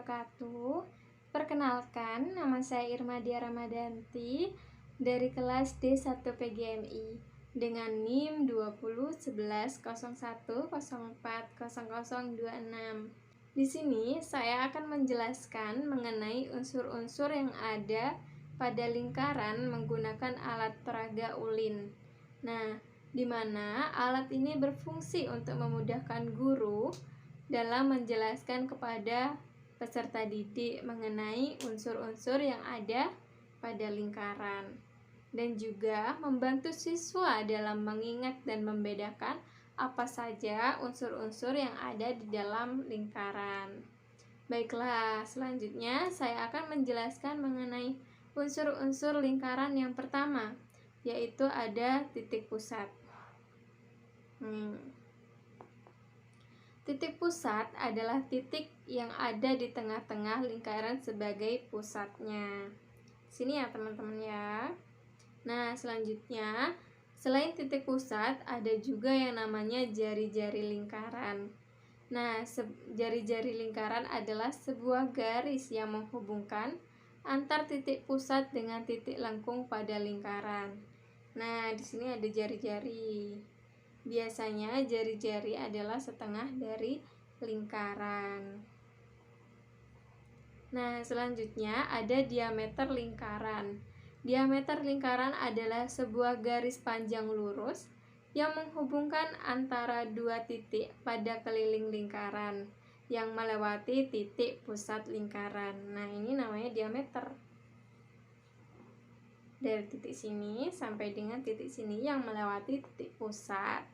wabarakatuh. Perkenalkan, nama saya Irmadia Ramadanti dari kelas D1 PGMI dengan NIM 201101040026. Di sini saya akan menjelaskan mengenai unsur-unsur yang ada pada lingkaran menggunakan alat peraga ulin. Nah, di mana alat ini berfungsi untuk memudahkan guru dalam menjelaskan kepada peserta didik mengenai unsur-unsur yang ada pada lingkaran, dan juga membantu siswa dalam mengingat dan membedakan apa saja unsur-unsur yang ada di dalam lingkaran. Baiklah, selanjutnya saya akan menjelaskan mengenai unsur-unsur lingkaran yang pertama, yaitu ada titik pusat. Titik pusat adalah titik yang ada di tengah-tengah lingkaran sebagai pusatnya. Sini ya teman-teman ya. Nah, selanjutnya selain titik pusat ada juga yang namanya jari-jari lingkaran. Nah, jari-jari lingkaran adalah sebuah garis yang menghubungkan antar titik pusat dengan titik lengkung pada lingkaran. Nah, di sini ada jari-jari. Biasanya jari-jari adalah setengah dari lingkaran. Nah, selanjutnya ada diameter lingkaran. Diameter lingkaran adalah sebuah garis panjang lurus yang menghubungkan antara dua titik pada keliling lingkaran yang melewati titik pusat lingkaran. Nah, ini namanya diameter. Dari titik sini sampai dengan titik sini yang melewati titik pusat.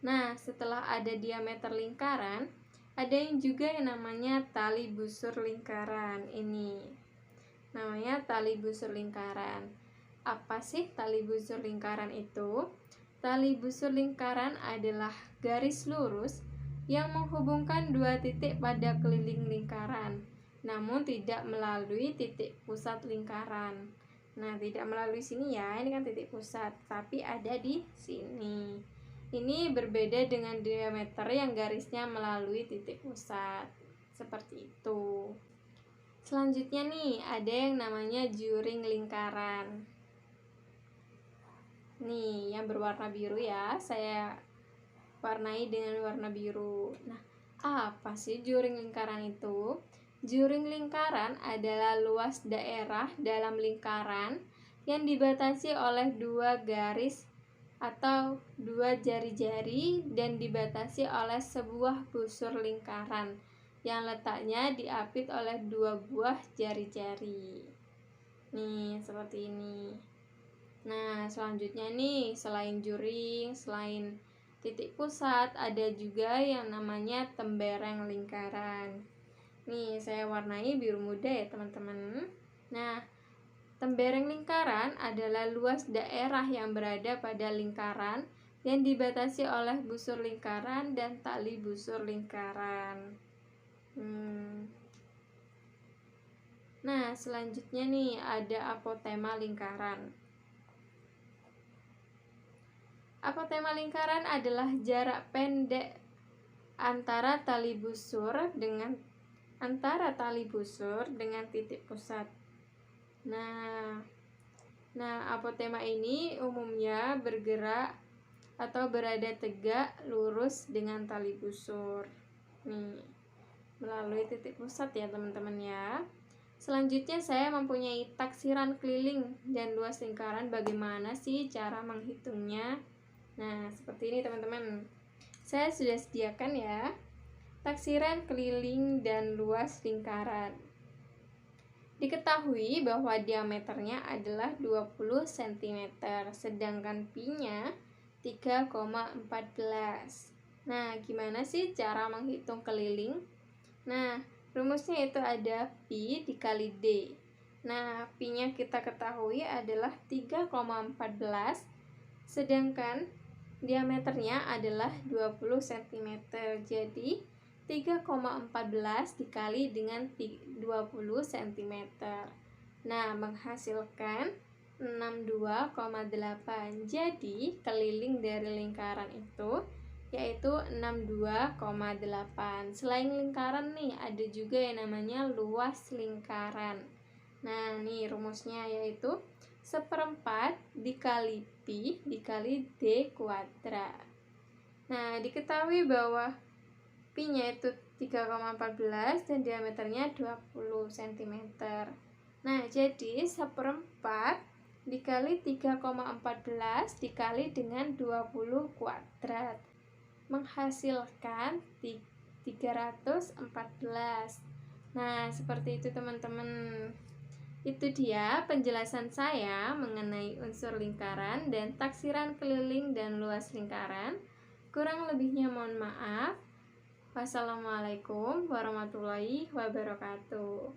Nah, setelah ada diameter lingkaran, ada yang juga yang namanya tali busur lingkaran. Ini namanya tali busur lingkaran. Apa sih tali busur lingkaran itu? Tali busur lingkaran adalah garis lurus yang menghubungkan dua titik pada keliling lingkaran, namun tidak melalui titik pusat lingkaran. Nah, tidak melalui sini ya, ini kan titik pusat, tapi ada di sini. Ini berbeda dengan diameter yang garisnya melalui titik pusat. Seperti itu. Selanjutnya nih, ada yang namanya juring lingkaran. Nih, yang berwarna biru ya, saya warnai dengan warna biru. Nah, apa sih juring lingkaran itu? Juring lingkaran adalah luas daerah dalam lingkaran yang dibatasi oleh dua garis atau dua jari-jari dan dibatasi oleh sebuah busur lingkaran yang letaknya diapit oleh dua buah jari-jari. Nih, seperti ini. Nah, selanjutnya nih, selain juring, selain titik pusat, ada juga yang namanya tembereng lingkaran. Nih, saya warnai biru muda ya teman-teman. Nah, tembereng lingkaran adalah luas daerah yang berada pada lingkaran yang dibatasi oleh busur lingkaran dan tali busur lingkaran. Nah, selanjutnya nih ada apotema lingkaran. Apotema lingkaran adalah jarak pendek antara tali busur dengan titik pusat. Nah, apotema ini umumnya bergerak atau berada tegak lurus dengan tali busur. Nih, melalui titik pusat ya teman-teman ya. Selanjutnya saya mempunyai taksiran keliling dan luas lingkaran. Bagaimana sih cara menghitungnya? Nah, seperti ini teman-teman. Saya sudah sediakan ya taksiran keliling dan luas lingkaran. Diketahui bahwa diameternya adalah 20 cm, sedangkan pi-nya 3,14. Nah, gimana sih cara menghitung keliling? Nah, rumusnya itu ada pi dikali d. Nah, pi-nya kita ketahui adalah 3,14, sedangkan diameternya adalah 20 cm. Jadi 3,14 dikali dengan 20 cm. Nah, menghasilkan 62,8. Jadi, keliling dari lingkaran itu yaitu 62,8. Selain lingkaran nih, ada juga yang namanya luas lingkaran. Nah, nih rumusnya yaitu 1/4 dikali pi dikali d kuadrat. Nah, diketahui bahwa pi-nya itu 3,14 dan diameternya 20 cm. Nah, jadi 1/4 dikali 3,14 dikali dengan 20 kuadrat menghasilkan 314. Nah, seperti itu teman-teman. Itu dia penjelasan saya mengenai unsur lingkaran dan taksiran keliling dan luas lingkaran. Kurang lebihnya mohon maaf. Wassalamualaikum warahmatullahi wabarakatuh.